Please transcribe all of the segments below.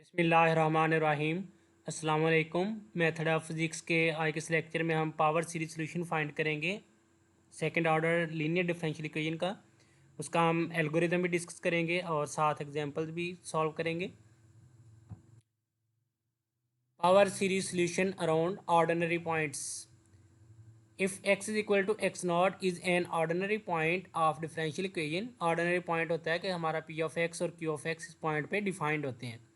बिस्मिल्लाहिर्रहमानिर्रहीम। अस्सलाम वालेकुम। मेथड ऑफ फिज़िक्स के आज के इस लेक्चर में हम पावर सीरीज सॉल्यूशन फाइंड करेंगे second order linear differential equation का। उसका हम एल्गोरिदम भी डिस्कस करेंगे और साथ एग्जांपल्स भी सॉल्व करेंगे। Power series solution around ordinary points. If x is equal to x nought is an ordinary point of differential equation. Ordinary point होता है कि हमारा p ऑफ x और q ऑफ x इस पॉइंट पे defined होते हैं।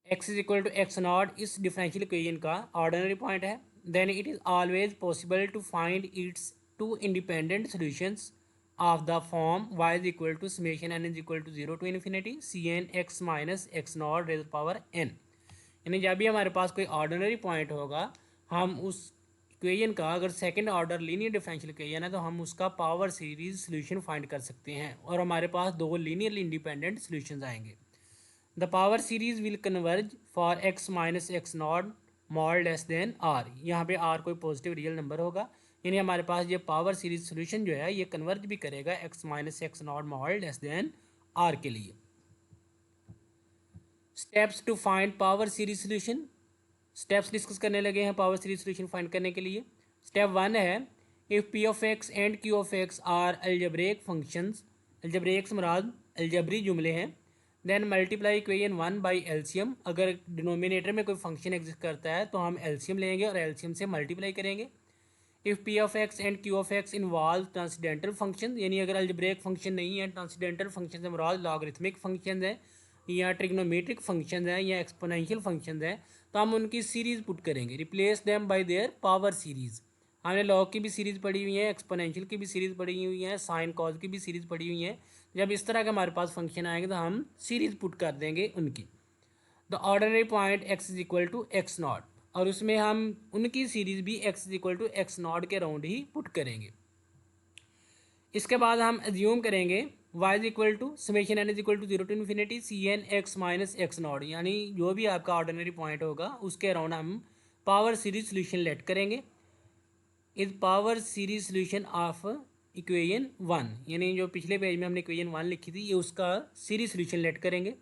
x is equal to x nought इस डिफरेंशियल इक्वेशन का ऑर्डिनरी पॉइंट है। Then it is always possible to find its two independent solutions of the form y is equal to summation n is equal to zero to infinity c N x minus x nought raise power n। यानी जब भी हमारे पास कोई ordinary point होगा, हम उस equation का अगर second order linear differential equation है तो हम उसका पावर सीरीज सॉल्यूशन फाइंड कर सकते हैं और हमारे पास दो लीनियरली इंडिपेंडेंट सॉल्यूशंस आएंगे। The power series will converge for x minus x not mod less than r। यहाँ पे r कोई पॉजिटिव रियल नंबर होगा, यानी हमारे पास ये पावर सीरीज सोल्यूशन जो है ये कन्वर्ज भी करेगा x minus x nought mod less than r के लिए। Steps to find power series solution. Steps discuss करने लगे हैं पावर सीरीज सोल्यूशन फाइंड करने के लिए। स्टेप वन है if p of x and q of x are algebraic functions. Algebraic से मुराद अलजबरी जुमले हैं। Then multiply equation one by LCM. अगर डिनोमिनेटर में कोई फंक्शन एग्जिस्ट करता है तो हम एलसीएम लेंगे और एलसीएम से मल्टीप्लाई करेंगे। If P of x and Q of x involve transcendental function, यानी अगर अलजेब्रिक फंक्शन नहीं है, ट्रांसडेंटल फंक्शन से मुराद लॉगरिथमिक फंक्शन है या ट्रिग्नोमेट्रिक फंक्शन है या एक्सपोनेंशियल फंक्शन है, तो हम उनकी सीरीज़ पुट करेंगे। Replace them by their power series. हमने लॉग की भी सीरीज़ पढ़ी हुई है, एक्सपोनेंशियल की भी सीरीज़ पढ़ी हुई है, साइन कॉज की भी सीरीज़ पढ़ी हुई है। जब इस तरह के हमारे पास फंक्शन आएंगे तो हम सीरीज़ पुट कर देंगे उनकी। The ordinary point x is equal to x nought, और उसमें हम उनकी सीरीज़ भी x is equal to x nought के राउंड ही पुट करेंगे। इसके बाद हम एज्यूम करेंगे y is equal to summation n is equal to zero to infinity c N x minus x nought, यानी जो भी आपका ऑर्डिनरी पॉइंट होगा उसके अराउंड हम पावर सीरीज सोल्यूशन लेट करेंगे। Is power series solution of equation one, यानी जो पिछले पेज में हमने इक्वेशन वन लिखी थी ये उसका सीरीज सोल्यूशन लेट करेंगे।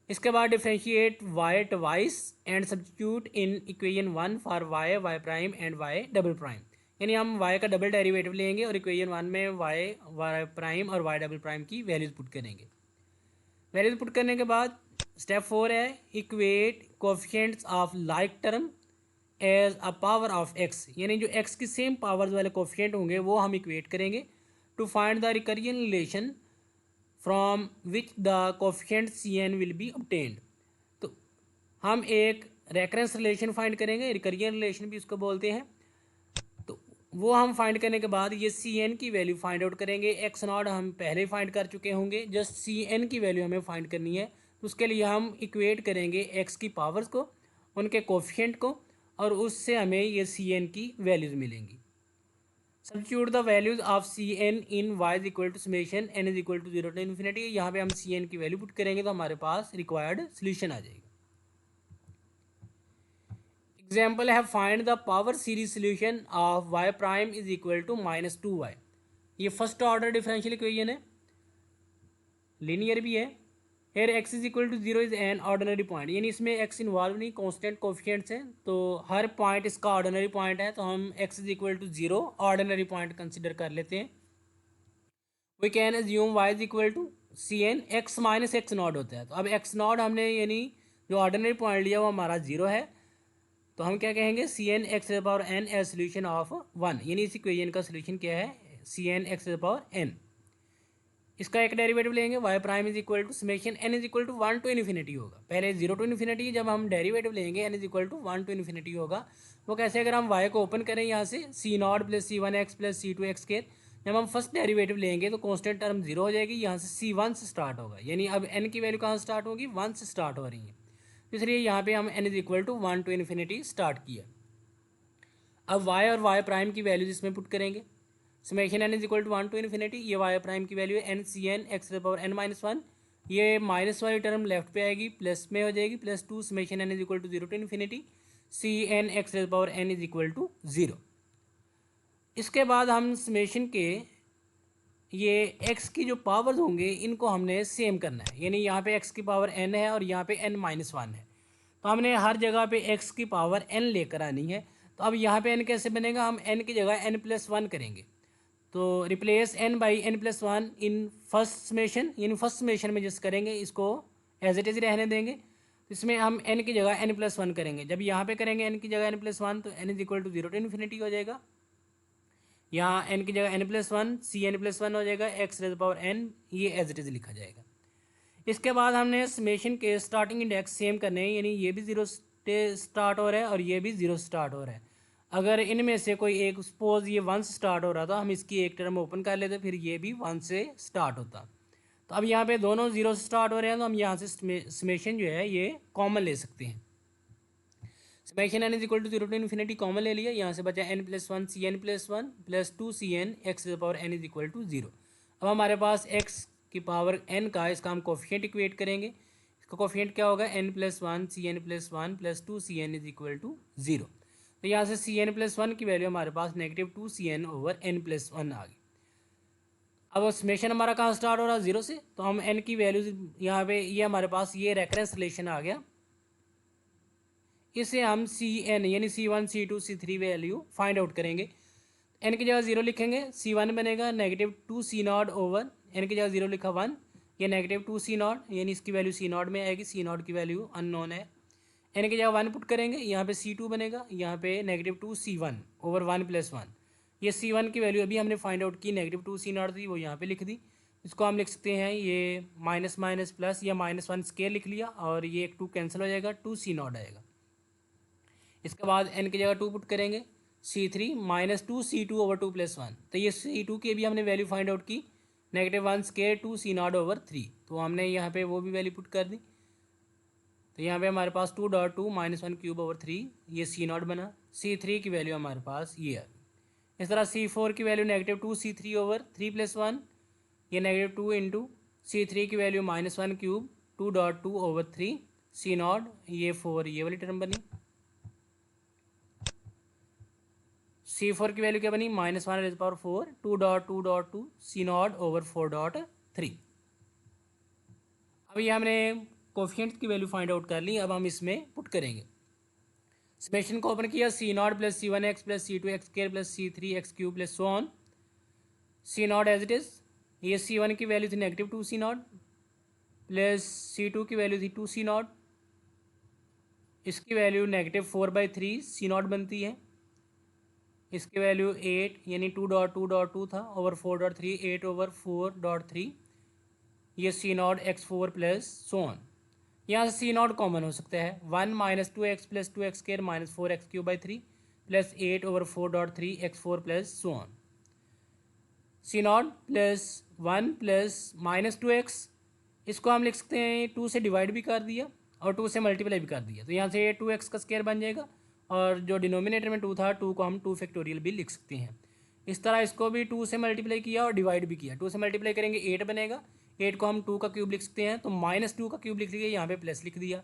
इसके बाद differentiate y twice and substitute in equation one for y Y prime and y double prime, यानी हम y का डबल डेरिवेटिव लेंगे और इक्वेशन वन में y वाई प्राइम और y डबल प्राइम की वैल्यूज पुट करेंगे। वैल्यूज पुट करने के बाद स्टेप फोर है equate coefficients of like term as a power of x, यानी जो x की सेम पावर्स वाले कोफिशिएंट होंगे वो हम इक्वेट करेंगे to find the recurrence relation from which the coefficient C N will be obtained। तो हम एक रेकरेंस रिलेशन फाइंड करेंगे, रिकरियन रिलेशन भी उसको बोलते हैं। तो वो हम फाइंड करने के बाद ये सी एन की वैल्यू फाइंड आउट करेंगे। एक्स नॉट हम पहले ही फाइंड कर चुके होंगे, जस्ट सी एन की वैल्यू हमें फाइंड करनी है। तो उसके लिए हम इक्वेट करेंगे एक्स की पावर्स को, उनके कोफिशिएंट को, और उससे हमें ये सी एन की वैल्यूज़ मिलेंगी। Substitute the values of c n in y is equal to summation N is equal to zero to infinity. यहाँ पे हम सी एन की वैल्यू पुट करेंगे तो हमारे पास रिक्वायर्ड सोल्यूशन आ जाएगा। एग्जाम्पल है find the power series solution of y prime is equal to minus two y. ये फर्स्ट ऑर्डर डिफरेंशियल इक्वेशन है, लीनियर भी है। Here x is equal to zero is an ordinary point, यानी इसमें x involve नहीं, constant coefficients हैं, तो हर पॉइंट इसका ऑर्डिनरी पॉइंट है, तो हम x is equal to zero ordinary point consider कर लेते हैं। We can assume y is equal to c N x minus x nought होता है। तो अब एक्स नॉट हमने यानी जो ऑर्डिनरी पॉइंट लिया वो हमारा जीरो है, तो हम क्या कहेंगे c N x power n as solution of one, यानी इस इक्वेशन का सोल्यूशन क्या है c N x power n. इसका एक डेरिवेटिव लेंगे y prime is equal to summation N is equal to one to infinity होगा, पहले जीरो टू इन्फिनिटी, जब हम डेरिवेटिव लेंगे n is equal to one to infinity होगा। वो कैसे, अगर हम वाई को ओपन करें यहाँ से C not plus C one X plus C two X के, जब हम फर्स्ट डेरिवेटिव लेंगे तो कॉन्स्टेंट टर्म जीरो हो जाएगी, यहाँ से सी वन से स्टार्ट होगा, यानी अब एन की वैल्यू कहाँ स्टार्ट होगी वन से स्टार्ट हो रही है, इसलिए यहाँ पे हम n is equal to one to infinity start किया। अब वाई और वाई प्राइम की वैल्यूज इसमें पुट करेंगे। Summation N is equal to one to infinity, ये वाई प्राइम की वैल्यू है n c N x power N minus one, ये माइनस वाली टर्म लेफ्ट पे आएगी प्लस में हो जाएगी plus two, summation N is equal to zero to infinity c N x power n is equal to zero. इसके बाद हम समेशन के ये x की जो पावर्स होंगे इनको हमने सेम करना है, यानी यहाँ पे x की पावर n है और यहाँ पे n-1 है, तो हमने हर जगह पे x की पावर n लेकर आनी है। तो अब यहाँ पे n कैसे बनेगा, हम n की जगह n+1 करेंगे, तो replace n by n+1 in first summation, यानी फर्स्ट समेशन में जिस करेंगे इसको एज इट इज़ रहने देंगे, तो इसमें हम n की जगह n+1 करेंगे। जब यहाँ पे करेंगे n की जगह n+1 तो n is equal to 0 to infinity हो जाएगा, यहाँ n की जगह n+1 cn+1 हो जाएगा, x रेज़ पावर n, ये एज इट इज़ लिखा जाएगा। इसके बाद हमने समेशन के स्टार्टिंग इंडेक्स सेम करने हैं, यानी ये भी 0 स्टार्ट हो रहा है और ये भी 0 स्टार्ट हो रहा है। अगर इनमें से कोई एक, सपोज ये 1 से स्टार्ट हो रहा था, हम इसकी एक टर्म ओपन कर लेते, फिर ये भी 1 से स्टार्ट होता। तो अब यहाँ पे दोनों 0 से स्टार्ट हो रहे हैं, तो हम यहाँ से समेशन जो है ये कॉमन ले सकते हैं। Summation n is equal to 0 to infinity common ले लिया, यहाँ से बचा n+1 cn+1 plus 2 cn x power n is equal to 0। अब हमारे पास x की पावर n का, इसका हम कोफिशिएंट इक्वेट करेंगे, इसका कोफिशिएंट क्या होगा, n+1 cn+1 plus 2 cn is equal to 0। तो यहाँ से cn+1 की वैल्यू हमारे पास -2 cn ओवर n+1 आ गई। अब समेशन हमारा कहाँ स्टार्ट हो रहा है, 0 से, तो हम n की वैल्यूज यहाँ पे, ये हमारे पास ये रेफरेंस रिलेशन आ गया, इसे हम cn यानी c1 c2 c3 value find out करेंगे। n की जगह 0 लिखेंगे, c1 बनेगा -2 c0 ओवर, n की जगह 0 लिखा 1, ये -2 c0, यानी इसकी वैल्यू c0 में आएगी, c0 की वैल्यू अननोन है। n की जगह 1 पुट करेंगे, यहाँ पे c2 बनेगा, यहाँ पे -2 c1 ओवर 1+1, ये c1 की वैल्यू अभी हमने फाइंड आउट की -2 c0 थी, वो यहाँ पे लिख दी। इसको हम लिख सकते हैं ये माइनस माइनस प्लस, या -1 स्केयर लिख लिया, और ये एक 2 कैंसिल हो जाएगा, 2 c0 आएगा। इसके बाद n की जगह 2 पुट करेंगे, c3 -2 c2 ओवर 2+1, तो ये c2 की भी हमने वैल्यू फाइंड आउट की, -1 स्केयर 2 c0 ओवर 3, तो हमने यहाँ पे वो भी वैल्यू पुट कर दी। तो यहाँ पे हमारे पास 2.2 -1 क्यूब ओवर 3, ये c0 बना। c3 की वैल्यू हमारे पास ये है। इस तरह c4 की वैल्यू -2 c3 ओवर 3+1, ये -2 इंटू c3 की वैल्यू -1 क्यूब 2.2 ओवर 3 c0, ये 4, ये वाली टर्म बनी। c4 की वैल्यू क्या बनी, -1 रेज़ पावर 4 2.2 c0 ओवर 4.3। अब ये हमने कोफिशिएंट्स की वैल्यू फाइंड आउट कर ली, अब हम इसमें पुट करेंगे। समेशन को ओपन किया, c0 plus c1x plus c2x square plus c3x cube plus so on, c0 as it is, ये c1 की वैल्यू थी -2 c0 प्लस c2 की वैल्यू थी 2 c0, इसकी वैल्यू -4/3 c0 बनती है, इसकी वैल्यू 8 यानी 2.2 था ओवर 4.3, 8 ओवर 4.3, ये c0 x4 plus so on. यहाँ से c0 कॉमन हो सकता है, 1 -2x plus 2x square -4x³ plus 8 over 4.3 x4 plus so on. c0 plus 1 plus -2x, इसको हम लिख सकते हैं 2 से डिवाइड भी कर दिया और 2 से मल्टीप्लाई भी कर दिया, तो यहाँ से 2x का स्क्वायर बन जाएगा, और जो डिनोमिनेटर में 2 था, 2 को हम 2 फैक्टोरियल भी लिख सकते हैं। इस तरह इसको भी 2 से मल्टीप्लाई किया और डिवाइड भी किया, 2 से मल्टीप्लाई करेंगे 8 बनेगा, 8 को हम 2 का क्यूब लिख सकते हैं, तो -2 का क्यूब लिख लिया, यहाँ पे प्लस लिख दिया,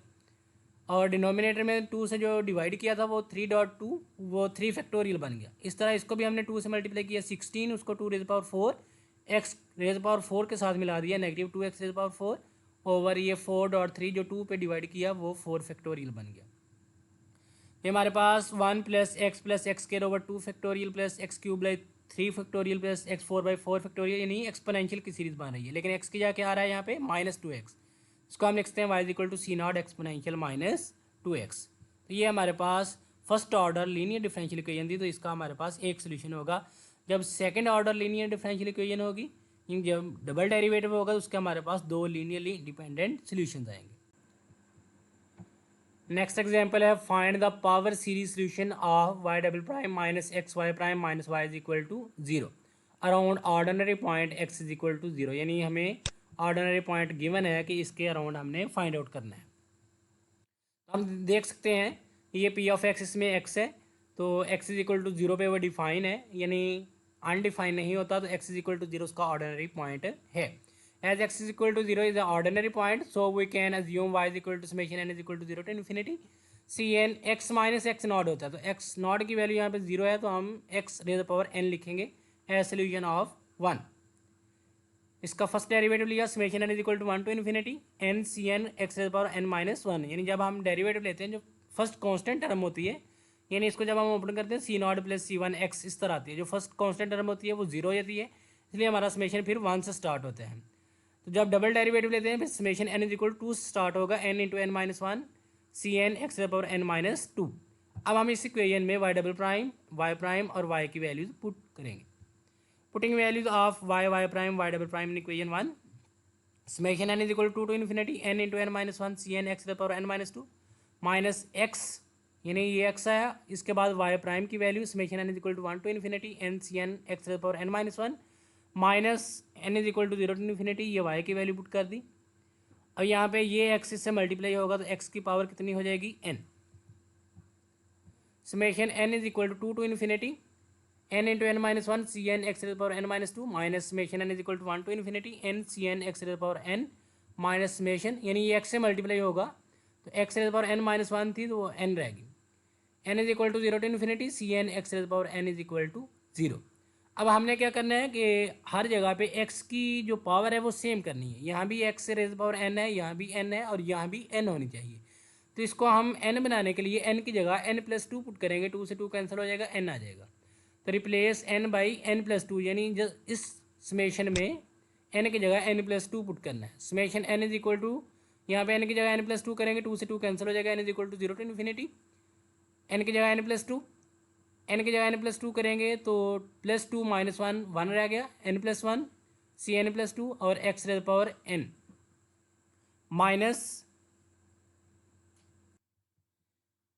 और डिनोमिनेटर में 2 से जो डिवाइड किया था वो 3.2, वो 3 फैक्टोरियल बन गया। इस तरह इसको भी हमने 2 से मल्टीप्लाई किया 16, उसको 2 rays power 4 x raise power 4 के साथ मिला दिया, -2x रेज़ पावर 4 ओवर ये 4.3 जो 2 पे डिवाइड किया वो 4 फैक्टोरियल बन गया। ये हमारे पास 1 plus x square over 2 factorial plus x cube by 3 factorial plus x4/4 factorial, यानी एक्सपोनेंशियल की सीरीज बन रही है, लेकिन x की जगह क्या आ रहा है यहाँ पे -2x, इसको हम लिखते हैं y equal to c0 exponential -2x। तो ये हमारे पास first order linear differential equation थी, तो इसका हमारे पास एक सोल्यूशन होगा। जब second order linear differential equation होगी, जब डबल डेरिवेटिव होगा, तो उसके हमारे पास 2 लीनियरली इंडिपेंडेंट सोल्यूशन आएंगे। नेक्स्ट एग्जाम्पल है, find the power series solution of y double prime minus X Y prime minus Y is equal to 0 around ordinary point x is equal to 0, यानी हमें ordinary point given है कि इसके around हमने find out करना है। हम देख सकते हैं ये पी ऑफ एक्स, इसमें x है, तो x इज इक्वल टू 0 पे वो डिफाइन है, यानी अनडिफाइन नहीं होता, तो x इज इक्वल टू 0 उसका ऑर्डिनरी पॉइंट है। As x is equal to 0 is the ordinary point, so we can assume y is equal to summation n is equal to 0 to infinity cn x minus x not होता है, तो x not की value यहाँ पे 0 है, तो हम x raise power n लिखेंगे एज सोल्यूशन ऑफ 1। इसका फर्स्ट डेरिवेटिव लिया, summation N is equal to 1 to infinity n c N x to the power N minus 1। यानी जब हम डेरिवेटिव लेते हैं जो फर्स्ट कांस्टेंट टर्म होती है, यानी इसको जब हम ओपन करते हैं C not plus C one X इस तरह आती है, जो फर्स्ट कांस्टेंट टर्म होती है वो जीरो हो जाती है, इसलिए हमारा समेशन फिर 1 से स्टार्ट होता है। तो जब डबल डेरिवेटिव लेते हैं फिर summation N is equal to start होगा N into N minus 1 C N x to the power N minus 2। अब हम इस इक्वेशन में Y double prime Y prime और वाई की वैल्यूज पुट करेंगे। Putting values of Y Y prime Y double prime in equation 1, summation N is equal to infinity N into N minus 1 C N x to the power N minus 2 minus x, यानी ये x आया, इसके बाद y prime की value summation N is equal to 1 to infinity n c N x to the power N minus 1 minus n is equal to 0 to infinity, ये y की value put कर दी। अब यहाँ पे ये एक्स इससे मल्टीप्लाई होगा तो एक्स की पावर कितनी हो जाएगी, n. Summation N is equal to 2 to infinity N into N minus 1 C N x to the power N minus 2 minus summation N is equal to 1 to infinity n c N x to the power N minus summation, यानी ये x से multiply होगा तो x to the power N minus 1 थी तो वो n रहेगी, n is equal to 0 to infinity c N x to the power n is equal to 0। अब हमने क्या करना है कि हर जगह पे x की जो पावर है वो सेम करनी है, यहाँ भी x से रेज पावर n है, यहाँ भी n है और यहाँ भी n होनी चाहिए। तो इसको हम n बनाने के लिए n की जगह n प्लस 2 पुट करेंगे, 2 से 2 कैंसिल हो जाएगा, n आ जाएगा। तो replace n by n plus 2, यानी इस समेशन में n की जगह n प्लस 2 पुट करना है। Summation n is equal to, यहाँ पे n की जगह n प्लस 2 करेंगे, 2 से 2 कैंसिल हो जाएगा, n is equal to 0 to infinity n की जगह n प्लस 2, एन की जगह एन प्लस 2 करेंगे तो प्लस 2 माइनस 1 1 रह गया, N plus 1 C N plus 2 और X raise power N minus,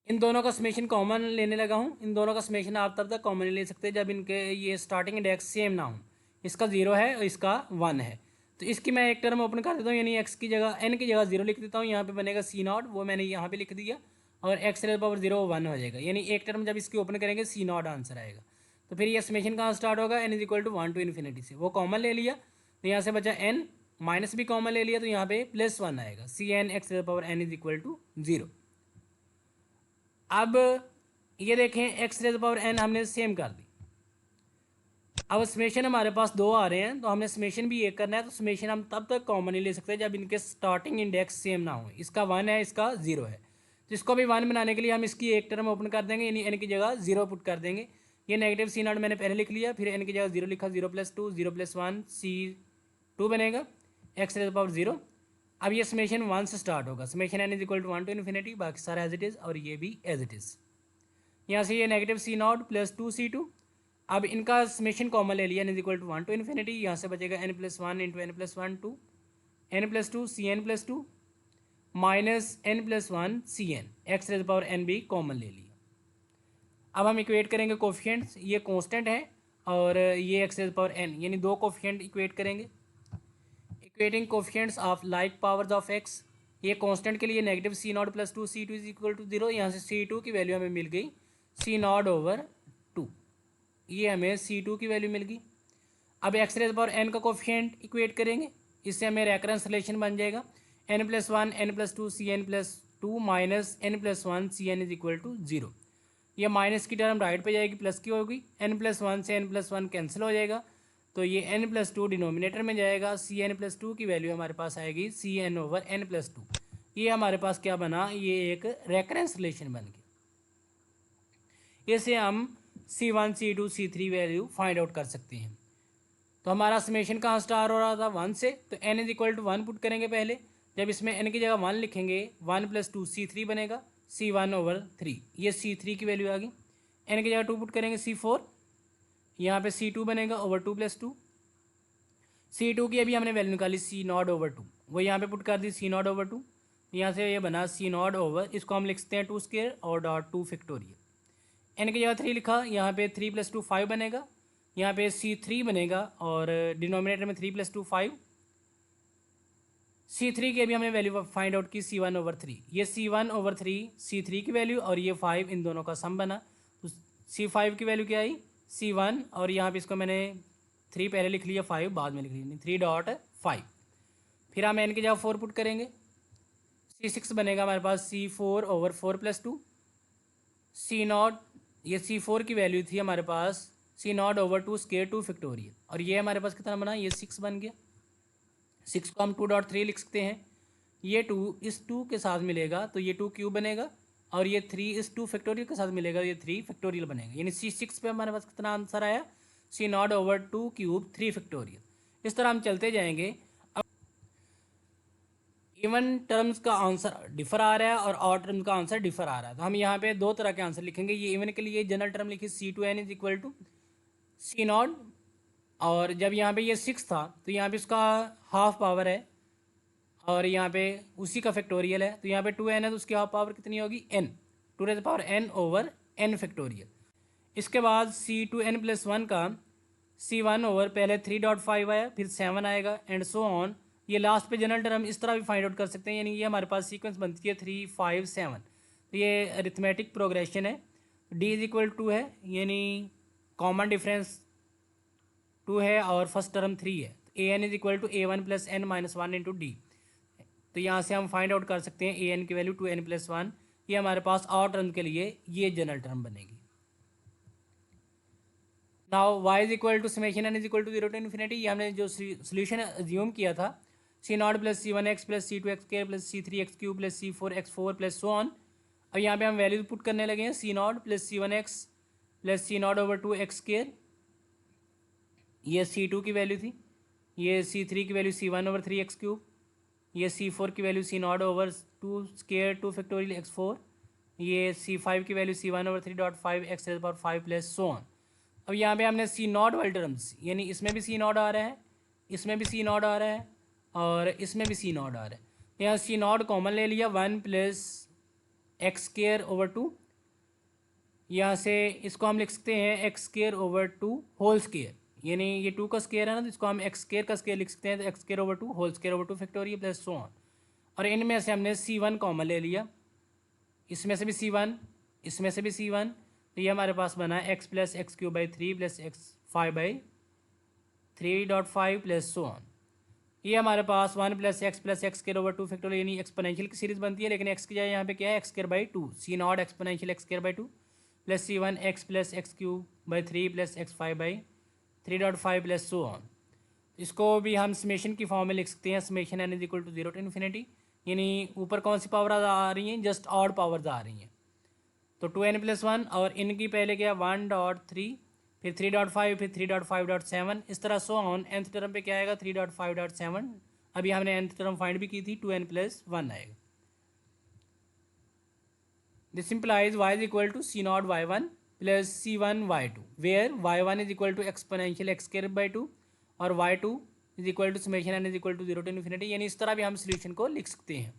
इन दोनों का समेशन कॉमन लेने लगा हूँ। इन दोनों का समेशन आप तब तक कॉमन ले सकते हैं जब इनके ये स्टार्टिंग इंडेक्स सेम ना हो, इसका 0 है और इसका 1 है। तो इसकी मैं एक टर्म ओपन कर देता हूँ, यानी एक्स की जगह एन की जगह 0 लिख देता हूँ, यहाँ पे बनेगा सी नॉट, वो मैंने यहाँ पे लिख दिया, और एक्स रेज पावर 0 1 हो जाएगा, यानी एक टर्म जब इसकी ओपन करेंगे सी नॉट आंसर आएगा। तो फिर ये समेशन कहाँ स्टार्ट होगा, n is equal to 1 to infinity से, वो कॉमन ले लिया तो यहाँ से बचा एन, माइनस भी कॉमन ले लिया तो यहाँ पे प्लस 1 आएगा, c N x raise power n is equal to 0। अब ये देखें एक्स रेज पावर एन हमने सेम कर दी। अब समेशन हमारे पास 2 आ रहे हैं तो हमने समेशन भी एक करना है, तो समेशन हम तब तक कॉमन नहीं ले सकते जब इनके स्टार्टिंग इंडेक्स सेम ना हो, इसका 1 है इसका 0 है। तो इसको भी 1 बनाने के लिए हम इसकी एक टर्म ओपन कर देंगे, यानी एन की जगह 0 पुट कर देंगे। ये नेगेटिव सी नॉट मैंने पहले लिख लिया, फिर एन की जगह 0 लिखा, 0 प्लस 2 0 प्लस 1 सी 2 बनेगा, एक्स रेज पावर 0। अब ये समेशन 1 से स्टार्ट होगा, summation N is equal to 1 to infinity, बाकी सारा एज इट इज़ और ये भी एज इट इज़। यहाँ से ये negative c not plus 2 c 2, अब इनका समेशन कॉमन ले लिया, n is equal to 1 to infinity, यहाँ से बचेगा n plus 1 into n plus 1 two n plus 2 c N plus 2 minus n plus 1 C N, x raise power n भी common ले लिया। अब हम इक्वेट करेंगे कोफिशिएंट्स, ये कांस्टेंट है और ये एक्स रेज पावर एन, यानी 2 कोफिशिएंट इक्वेट करेंगे। Equating coefficients of like powers of x, ये कांस्टेंट के लिए negative c not plus 2 c 2 is equal to 0, यहाँ से सी 2 की वैल्यू हमें मिल गई सी नॉट ओवर 2, ये हमें सी 2 की वैल्यू मिल गई। अब एक्स रेज पावर एन का कोफिशिएंट इक्वेट करेंगे, इससे हमें रेकरेंस रिलेशन बन जाएगा n plus 1 n plus 2 c N plus 2 minus n plus 1 C n is equal to 0। ये माइनस की टर्म राइट पे जाएगी, प्लस की होगी, एन प्लस 1 से एन प्लस 1 कैंसिल हो जाएगा, तो ये एन प्लस 2 डिनोमिनेटर में जाएगा, सी एन प्लस 2 की वैल्यू हमारे पास आएगी c n over n plus 2। ये हमारे पास क्या बना, ये एक रेकरेंस रिलेशन बन गया। इसे हम C1 C2 C3 value find out कर सकते हैं। तो हमारा समेशन कहाँ स्टार्ट हो रहा था, 1 से, तो n is equal to 1 put करेंगे पहले, जब इसमें n की जगह 1 लिखेंगे 1 प्लस 2 C3 बनेगा, C1 ओवर 3, ये C3 की वैल्यू आ गई। n की जगह 2 पुट करेंगे C4, यहाँ पे C2 बनेगा ओवर 2 प्लस 2, C2 की अभी हमने वैल्यू निकाली C नॉट ओवर 2, वो यहाँ पे पुट कर दी C नॉट ओवर 2, यहाँ से ये बना C नॉट ओवर, इसको हम लिखते हैं 2 स्क्वायर और डॉट 2 फैक्टोरियल। एन की जगह 3 लिखा, यहाँ पे 3 प्लस 2 5 बनेगा, यहाँ पे C3 बनेगा और डिनोमिनेटर में 3 प्लस 2 5, C3 की अभी हमने वैल्यू फाइंड आउट की C1 ओवर 3, ये C1 ओवर 3 C3 की वैल्यू और ये 5 इन दोनों का सम बना, तो C5 की वैल्यू क्या आई C1, और यहाँ पे इसको मैंने 3 पहले लिख लिया, 5 बाद में लिख लिया, 3.5। फिर हम n की जगह 4 पुट करेंगे, C6 बनेगा हमारे पास C4 over 4 plus 2, C not, ये C4 की वैल्यू थी हमारे पास C not over 2 square 2 factorial, और ये हमारे पास कितना बना, ये 6 बन गया। 6 को हम 2.3 लिख सकते हैं। ये 2 इस 2 के साथ मिलेगा तो ये 2 क्यूब बनेगा, और ये 3 इस 2 फैक्टोरियल के साथ मिलेगा, ये 3 फैक्टोरियल बनेगा। यानी C6 पे हमारे पास कितना आंसर आया, C0/2 क्यूब 3 फैक्टोरियल। इस तरह हम चलते जाएंगे। अब इवन टर्म्स का आंसर डिफर आ रहा है और ऑड टर्म्स का आंसर डिफर आ रहा है, तो हम यहाँ पे दो तरह के आंसर लिखेंगे। ये इवन के लिए जनरल टर्म लिखिए C2n = C0, और जब यहाँ पे ये 6 था तो यहाँ पे इसका हाफ पावर है और यहाँ पे उसी का फैक्टोरियल है, तो यहाँ पे 2n है तो उसकी हाफ पावर कितनी होगी, n, 2n/n फैक्टोरियल। इसके बाद C2n+1 का C1 ओवर पहले 3.5 आया, फिर 7 आएगा, एंड सो ऑन। ये लास्ट पे जनरल टर्म इस तरह भी फाइंड आउट कर सकते हैं, यानी ये हमारे पास सीक्वेंस बनती है 3, 5, 7। तो ये अरिथमेटिक प्रोग्रेशन है। D=2 है, यानी कॉमन डिफरेंस 2 है और फर्स्ट टर्म 3 है। an = a1 + n - 1 × d। तो यहाँ से हम फाइंड आउट कर सकते हैं an की वैल्यू 2n+1। ये हमारे पास और टर्म के लिए ये जनरल टर्म बनेगी। Now y = summation n = 0 to infinity। ये हमने जो सोल्यूशन अज्यूम किया था, C0 + C1x + C2x² + C3x³ + C4x4 + so on। अब यहाँ पे हम वैल्यूज पुट करने लगे हैं। C0 + C1x + C0/2x², ये C2 की वैल्यू थी, ये C3 की वैल्यू C1/3x³, ये C4 की वैल्यू C0/2² 2 फैक्टोरियल x4, ये C5 की value C1/3.5 x⁵ + so on। अब यहाँ पे हमने C0 वाले टर्म्स, यानी इसमें भी C0 आ रहा है, इसमें भी C0 आ रहा है और इसमें भी C0 आ रहा है। तो यहाँ C0 कॉमन ले लिया, 1 + x²/2। यहाँ से इसको हम लिख सकते हैं x²/2 होल स्क्वायर, यानी ये 2 का स्क्वायर है ना, तो इसको हम x² का स्क्वायर लिख सकते हैं, तो x²/2 whole square factorial + so on। और इनमें से हमने C1 कॉमन ले लिया, इसमें से भी C1, इसमें से भी C1, तो ये हमारे पास बना है x + x³/3 + x5/3.5 + so on। ये हमारे पास 1 + x + x²/2 फैक्टोरियल, यानी एक्सपोनेंशियल की सीरीज बनती है, लेकिन x की जगह यहाँ पे क्या है, x²/2, C0 exponential x²/2 + C1 x + x³/3 + x5/3.5 + so on। इसको भी हम समेशन की फॉर्म में लिख सकते हैं, समेशन n = 0 to infinity। यानी ऊपर कौन सी पावर आ रही हैं, जस्ट ऑड पावर्स आ रही हैं, तो 2n+1, और इनकी पहले क्या 1.3, फिर 3.5, फिर 3.5.7, इस तरह सो ऑन। nth टर्म पे क्या आएगा, 3.5.7। अभी हमने nth टर्म फाइंड भी की थी, 2n+1 आएगा। This implies y = C0y1 + C1y2, where y1 = exponential x²/2 और y2 = summation n = 0 to infinity। यानी इस तरह भी हम सोल्यूशन को लिख सकते हैं।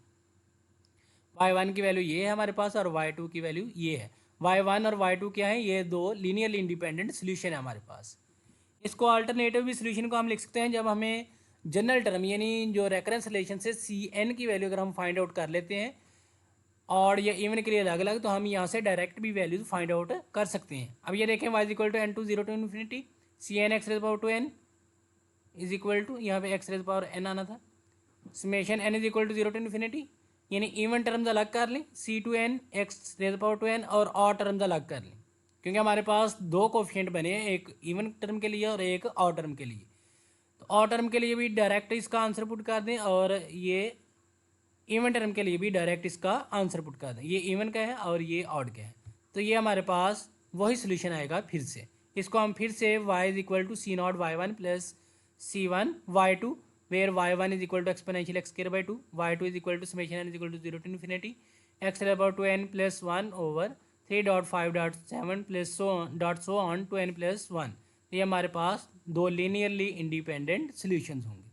y1 की वैल्यू ये है हमारे पास और y2 की वैल्यू ये है। y1 और y2 क्या है, ये दो लीनियरली इंडिपेंडेंट सोल्यूशन है हमारे पास। इसको अल्टरनेटिव भी सोल्यूशन को हम लिख सकते हैं जब हमें जनरल टर्म, यानी जो रेफरेंस रिलेशन से Cn की वैल्यू अगर हम फाइंड आउट कर लेते हैं और ये इवन के लिए अलग अलग, तो हम यहाँ से डायरेक्ट भी वैल्यूज फाइंड आउट कर सकते हैं। अब ये देखें, y = n to 0 to infinity Cn x⁴n = यहाँ पे x⁴n आना था, समेशन n = 0 to infinity, यानी इवन टर्म्स अलग कर लें, C2n x⁴n, और ऑड टर्म्स अलग कर लें, क्योंकि हमारे पास दो कोफिशिएंट बने हैं, एक इवन टर्म के लिए और एक ऑड टर्म के लिए। तो ऑड टर्म के लिए भी डायरेक्ट इसका आंसर पुट कर दें और ये इवन टर्म के लिए भी डायरेक्ट इसका आंसर पुट कर दें। ये इवन का है और ये ऑड का है, तो ये हमारे पास वही सोल्यूशन आएगा। फिर से इसको हम फिर से y = C0y1 + C1y2, where y1 = exponential x²/2, y2 = summation n = 0 to infinity x⁴n + 1 over 3.5.7 + so on to n + 1। ये हमारे पास दो लीनियरली इंडिपेंडेंट सोल्यूशंस होंगे।